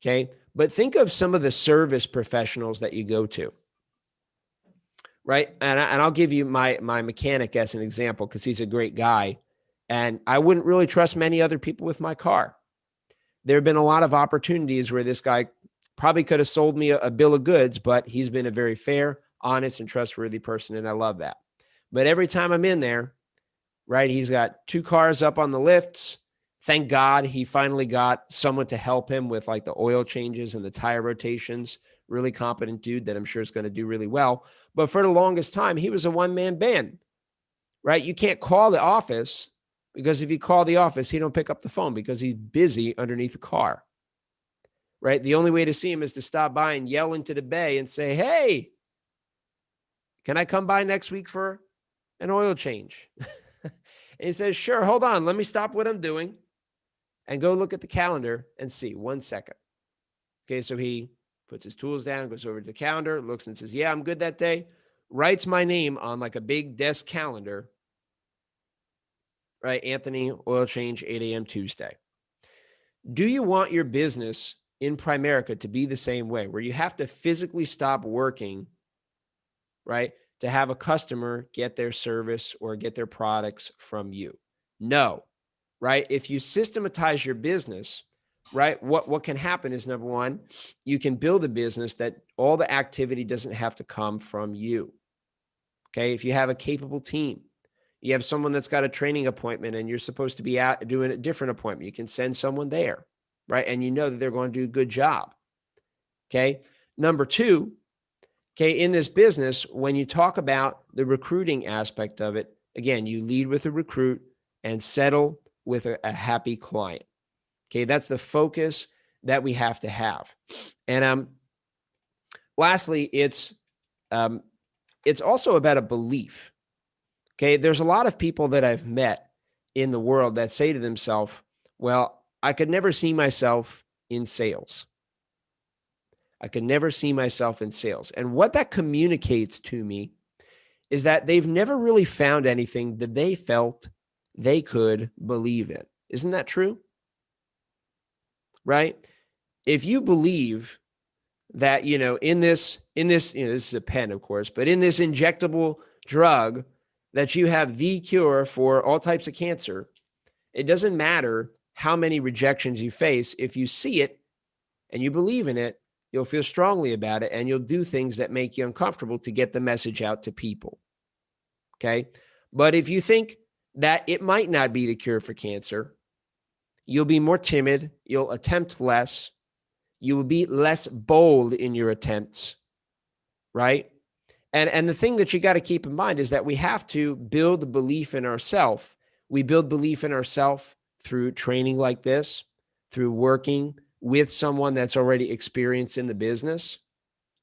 Okay. But think of some of the service professionals that you go to, right? And I'll give you my mechanic as an example because he's a great guy. And I wouldn't really trust many other people with my car. There have been a lot of opportunities where this guy probably could have sold me a bill of goods, but he's been a very fair, honest, and trustworthy person. And I love that. But every time I'm in there, right, he's got 2 cars up on the lifts. Thank God he finally got someone to help him with like the oil changes and the tire rotations. Really competent dude that I'm sure is going to do really well. But for the longest time, he was a one-man band, right? You can't call the office because if you call the office, he don't pick up the phone because he's busy underneath the car, right? The only way to see him is to stop by and yell into the bay and say, hey, can I come by next week for an oil change? And he says, sure, hold on. Let me stop what I'm doing and go look at the calendar and see 1 second. Okay, so he puts his tools down, goes over to the calendar, looks and says, yeah, I'm good that day. Writes my name on like a big desk calendar, right? Anthony, oil change, 8 a.m. Tuesday. Do you want your business in Primerica to be the same way, where you have to physically stop working, right, to have a customer get their service or get their products from you? No, right? If you systematize your business, right, what can happen is, number one, you can build a business that all the activity doesn't have to come from you. Okay. If you have a capable team, you have someone that's got a training appointment and you're supposed to be out doing a different appointment, you can send someone there, right? And you know that they're going to do a good job. Okay. Number two, okay, in this business, when you talk about the recruiting aspect of it, again, you lead with a recruit and settle with a happy client. Okay, that's the focus. that we have to have. And lastly, it's also about a belief. Okay, there's a lot of people that I've met in the world that say to themselves, well, I could never see myself in sales. I could never see myself in sales. And what that communicates to me is that they've never really found anything that they felt they could believe in. Isn't that true? Right? If you believe that, in this, this is a pen, of course, but in this injectable drug that you have the cure for all types of cancer, it doesn't matter how many rejections you face. If you see it and you believe in it, you'll feel strongly about it, and you'll do things that make you uncomfortable to get the message out to people. Okay. But if you think that it might not be the cure for cancer, you'll be more timid. You'll attempt less. You will be less bold in your attempts. Right. And the thing that you got to keep in mind is that we have to build belief in ourselves. We build belief in ourselves through training like this, through working with someone that's already experienced in the business.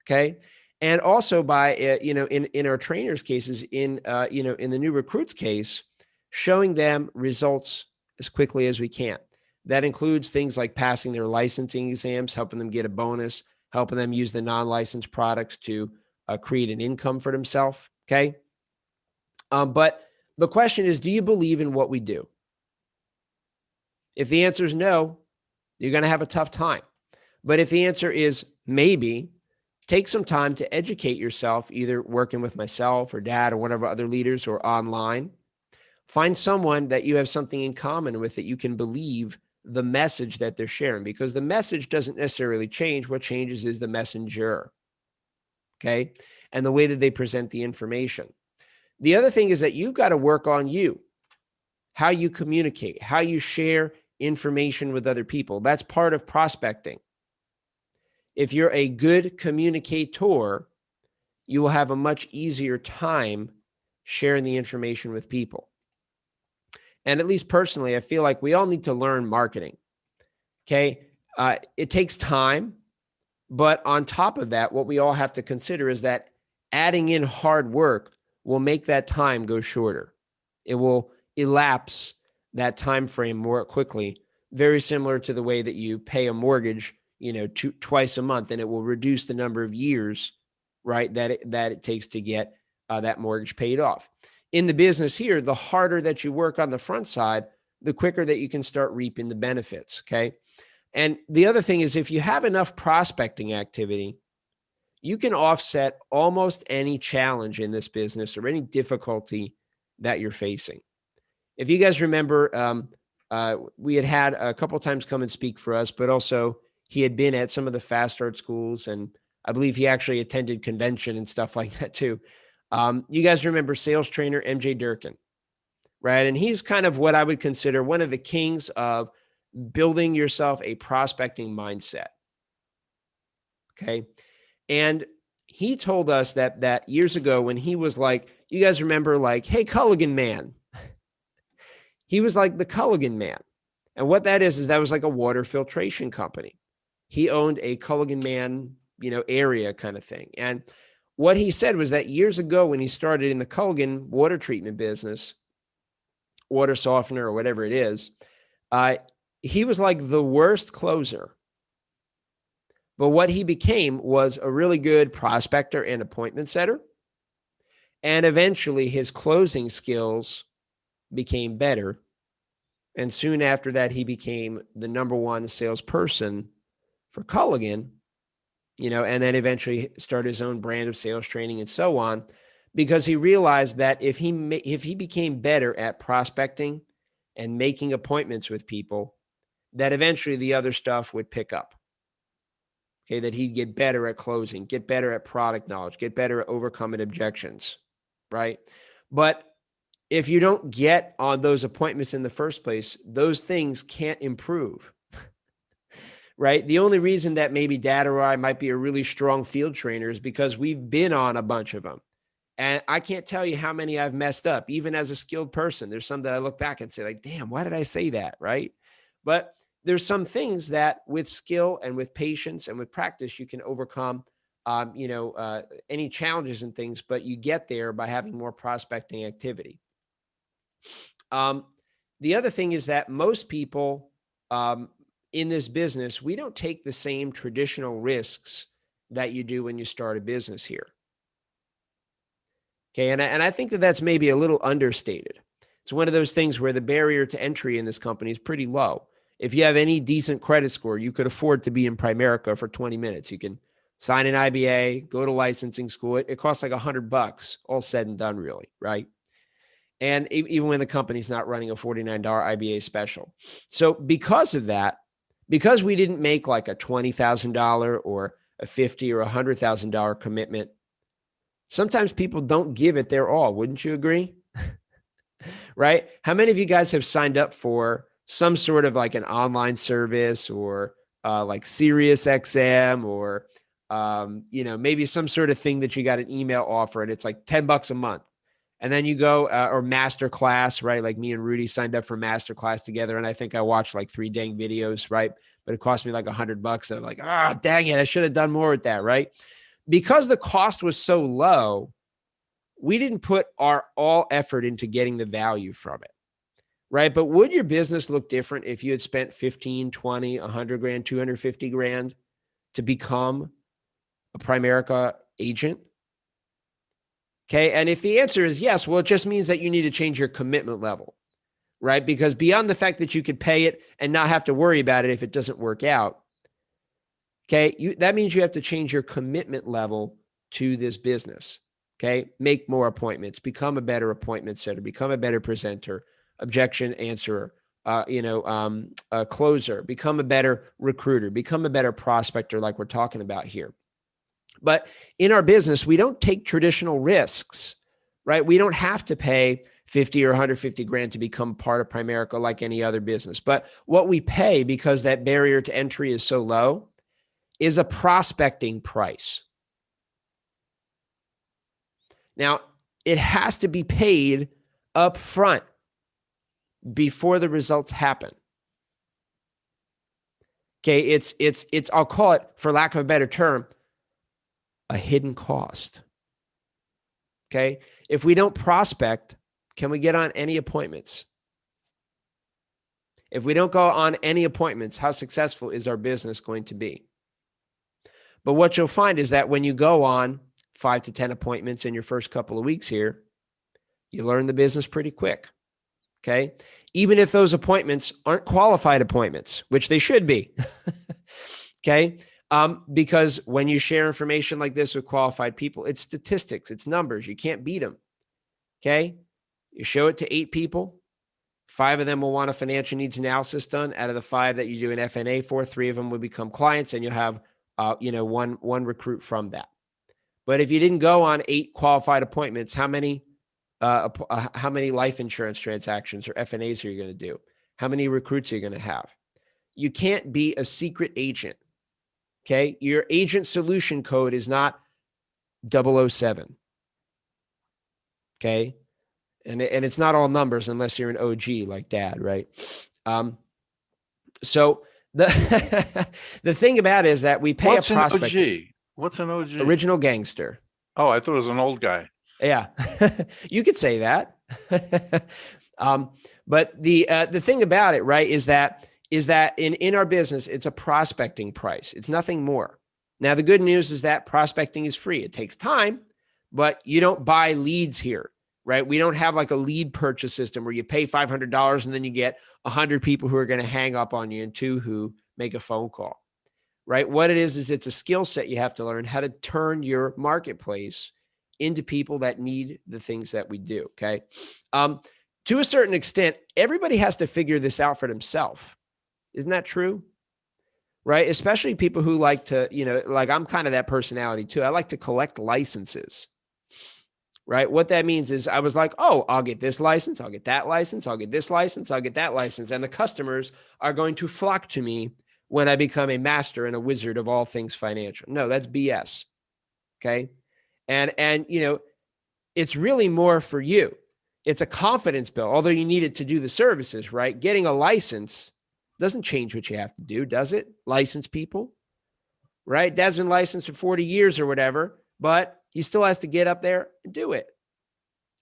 Okay. And also by, in our trainers' cases, in the new recruits case, showing them results as quickly as we can. That includes things like passing their licensing exams, helping them get a bonus, helping them use the non-licensed products to create an income for themselves. Okay. But the question is, do you believe in what we do? If the answer is no, you're going to have a tough time. But if the answer is maybe, take some time to educate yourself, either working with myself or Dad or whatever other leaders or online. Find someone that you have something in common with, that you can believe the message that they're sharing, because the message doesn't necessarily change. What changes is the messenger. Okay. And the way that they present the information. The other thing is that you've got to work on you, how you communicate, how you share information with other people. That's part of prospecting. If you're a good communicator, you will have a much easier time sharing the information with people. And at least personally, I feel like we all need to learn marketing. Okay. It takes time, but on top of that, what we all have to consider is that adding in hard work will make that time go shorter. It will elapse that time frame more quickly, very similar to the way that you pay a mortgage, twice a month, and it will reduce the number of years, right, that it takes to get that mortgage paid off. In the business here, the harder that you work on the front side, the quicker that you can start reaping the benefits. Okay. And the other thing is, if you have enough prospecting activity, you can offset almost any challenge in this business or any difficulty that you're facing. If you guys remember, we had a couple of times come and speak for us, but also he had been at some of the fast start schools, and I believe he actually attended convention and stuff like that too. You guys remember sales trainer MJ Durkin, right? And he's kind of what I would consider one of the kings of building yourself a prospecting mindset. Okay. And he told us that years ago when he was like, you guys remember, like, hey, Culligan man. He was like the Culligan man. And what that is that was like a water filtration company. He owned a Culligan man, area kind of thing. And what he said was that years ago when he started in the Culligan water treatment business, water softener or whatever it is, he was like the worst closer. But what he became was a really good prospector and appointment setter. And eventually his closing skills became better. And soon after that, he became the number one salesperson for Culligan, and then eventually started his own brand of sales training and so on, because he realized that if he became better at prospecting and making appointments with people, that eventually the other stuff would pick up. Okay, that he'd get better at closing, get better at product knowledge, get better at overcoming objections, right? But if you don't get on those appointments in the first place, those things can't improve, right? The only reason that maybe Dad or I might be a really strong field trainer is because we've been on a bunch of them. And I can't tell you how many I've messed up, even as a skilled person. There's some that I look back and say, like, damn, why did I say that, right? But there's some things that with skill and with patience and with practice, you can overcome, any challenges and things, but you get there by having more prospecting activity. The other thing is that most people in this business, we don't take the same traditional risks that you do when you start a business here. Okay. And I think that that's maybe a little understated. It's one of those things where the barrier to entry in this company is pretty low. If you have any decent credit score, you could afford to be in Primerica for 20 minutes. You can sign an IBA, go to licensing school. It costs like $100, all said and done, really, right? And even when the company's not running a $49 IBA special. So because of that, because we didn't make like a $20,000 or a $50,000 or $100,000 commitment, sometimes people don't give it their all. Wouldn't you agree? Right? How many of you guys have signed up for some sort of like an online service or like SiriusXM or, maybe some sort of thing that you got an email offer and it's like $10 a month. And then you go or Masterclass, right? Like me and Rudy signed up for Masterclass together. And I think I watched like 3 dang videos, right? But it cost me like $100. And I'm like, dang it. I should have done more with that, right? Because the cost was so low, we didn't put our all effort into getting the value from it, right? But would your business look different if you had spent 15, 20, 100 grand, 250 grand to become a Primerica agent? Okay. And if the answer is yes, well, it just means that you need to change your commitment level, right? Because beyond the fact that you could pay it and not have to worry about it if it doesn't work out, okay, that means you have to change your commitment level to this business. Okay. Make more appointments, become a better appointment setter, become a better presenter, objection answerer, a closer, become a better recruiter, become a better prospector like we're talking about here. But in our business, we don't take traditional risks, right? We don't have to pay 50 or 150 grand to become part of Primerica like any other business. But what we pay, because that barrier to entry is so low, is a prospecting price. Now, it has to be paid up front before the results happen. Okay, it's I'll call it, for lack of a better term, a hidden cost. Okay, if we don't prospect, can we get on any appointments? If we don't go on any appointments, how successful is our business going to be? But what you'll find is that when you go on 5 to 10 appointments in your first couple of weeks here, you learn the business pretty quick. Okay. Even if those appointments aren't qualified appointments, which they should be. Okay. Because when you share information like this with qualified people, it's statistics, it's numbers. You can't beat them. Okay. You show it to 8 people. 5 of them will want a financial needs analysis done. Out of the 5 that you do an FNA for, 3 of them will become clients, and you'll have, one recruit from that. But if you didn't go on 8 qualified appointments, how many life insurance transactions or FNAs are you going to do? How many recruits are you going to have? You can't be a secret agent. Okay. Your agent solution code is not 007. Okay. And it's not all numbers unless you're an OG like Dad, right? So the the thing about it is that we pay What's a prospect. an OG? What's an OG? Original gangster. Oh, I thought it was an old guy. Yeah, you could say that. But the thing about it, right, is that in our business, it's a prospecting price. It's nothing more. Now, the good news is that prospecting is free. It takes time, but you don't buy leads here, right? We don't have like a lead purchase system where you pay $500 and then you get 100 people who are going to hang up on you and 2 who make a phone call, right? What it is it's a skill set you have to learn how to turn your marketplace into people that need the things that we do. Okay. To a certain extent, everybody has to figure this out for themselves. Isn't that true? Right. Especially people who like to, like I'm kind of that personality too. I like to collect licenses. Right. What that means is I was like, oh, I'll get this license. I'll get that license. I'll get this license. I'll get that license. And the customers are going to flock to me when I become a master and a wizard of all things financial. No, that's BS. Okay. And it's really more for you. It's a confidence bill, although you need it to do the services, right? Getting a license Doesn't change what you have to do, does it? License people, right? Dad's been licensed for 40 years or whatever, but he still has to get up there and do it,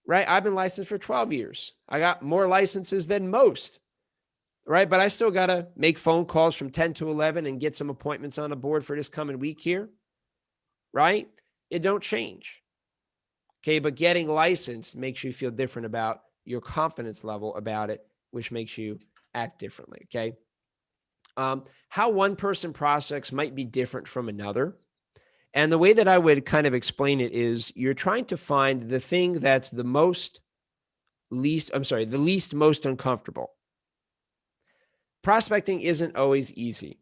right? I've been licensed for 12 years. I got more licenses than most, right? But I still got to make phone calls from 10 to 11 and get some appointments on the board for this coming week here, right? It don't change. Okay, but getting licensed makes you feel different about your confidence level about it, which makes you act differently, okay? How one person prospects might be different from another. And the way that I would kind of explain it is you're trying to find the thing that's the least most uncomfortable. Prospecting isn't always easy.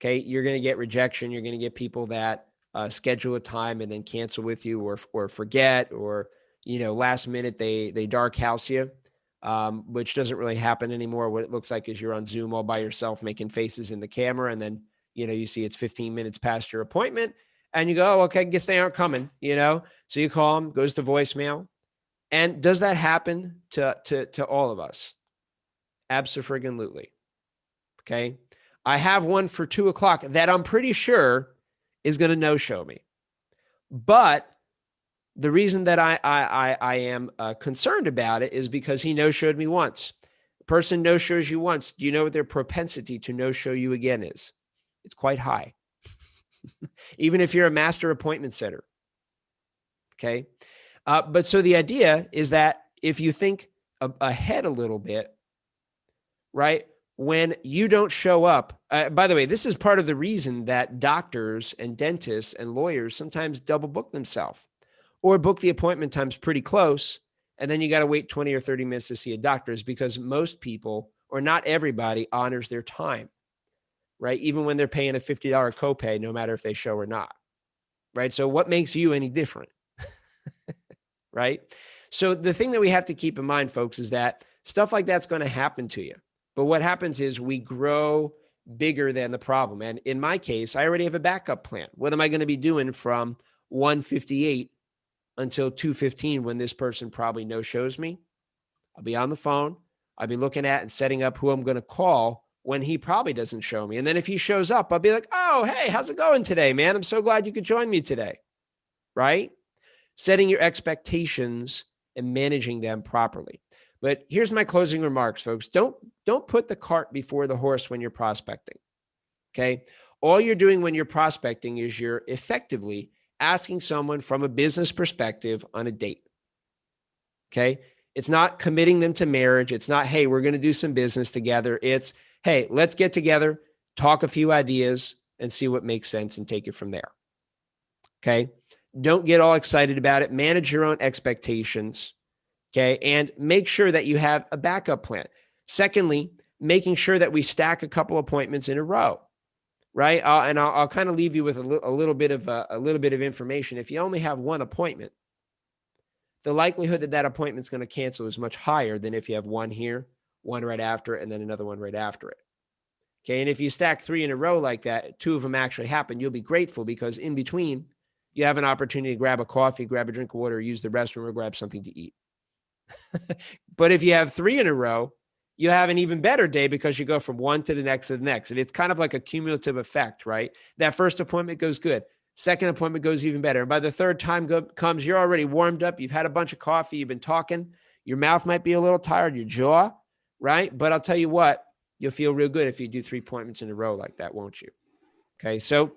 Okay, you're going to get rejection. You're going to get people that schedule a time and then cancel with you or forget, or, last minute they dark house you, which doesn't really happen anymore. What it looks like is you're on Zoom all by yourself making faces in the camera, and then you see it's 15 minutes past your appointment, and you go, oh, okay, I guess they aren't coming. So you call them, goes to voicemail. And does that happen to all of us? Absolutely. Okay, I have one for 2:00 that I'm pretty sure is going to no-show me. But the reason that I am concerned about it is because he no-showed me once. A person no-shows you once. Do you know what their propensity to no-show you again is? It's quite high. Even if you're a master appointment setter. Okay. But so the idea is that if you think ahead a little bit, right? When you don't show up, by the way, this is part of the reason that doctors and dentists and lawyers sometimes double book themselves or book the appointment times pretty close. And then you got to wait 20 or 30 minutes to see a doctor, is because most people, or not everybody, honors their time, right? Even when they're paying a $50 copay, no matter if they show or not, right? So what makes you any different, right? So the thing that we have to keep in mind, folks, is that stuff like that's going to happen to you. But what happens is we grow bigger than the problem. And in my case, I already have a backup plan. What am I going to be doing from 1:58 until 2:15 when this person probably no-shows me? I'll be on the phone. I'll be looking at and setting up who I'm going to call when he probably doesn't show me. And then if he shows up, I'll be like, oh, hey, how's it going today, man? I'm so glad you could join me today, right? Setting your expectations and managing them properly. But here's my closing remarks, folks. Don't put the cart before the horse when you're prospecting, okay? All you're doing when you're prospecting is you're effectively asking someone from a business perspective on a date, okay? It's not committing them to marriage. It's not, hey, we're going to do some business together. It's, hey, let's get together, talk a few ideas, and see what makes sense and take it from there, okay? Don't get all excited about it. Manage your own expectations. Okay. And make sure that you have a backup plan. Secondly, making sure that we stack a couple appointments in a row, right? And I'll kind of leave you with a little bit of information. If you only have one appointment, the likelihood that appointment's going to cancel is much higher than if you have one here, one right after it, and then another one right after it. Okay. And if you stack 3 in a row like that, 2 of them actually happen, you'll be grateful, because in between you have an opportunity to grab a coffee, grab a drink of water, use the restroom, or grab something to eat. But if you have 3 in a row, you have an even better day, because you go from one to the next to the next. And it's kind of like a cumulative effect, right? That first appointment goes good. Second appointment goes even better. And by the third time comes, you're already warmed up. You've had a bunch of coffee. You've been talking. Your mouth might be a little tired, your jaw, right? But I'll tell you what, you'll feel real good if you do 3 appointments in a row like that, won't you? Okay. So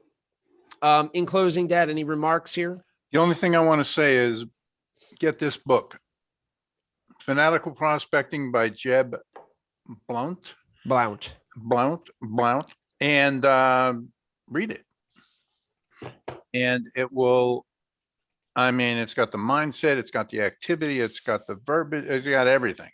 in closing, Dad, any remarks here? The only thing I want to say is get this book, Fanatical Prospecting by Jeb Blount, and read it. And it will, it's got the mindset, it's got the activity, it's got the verbiage, it's got everything.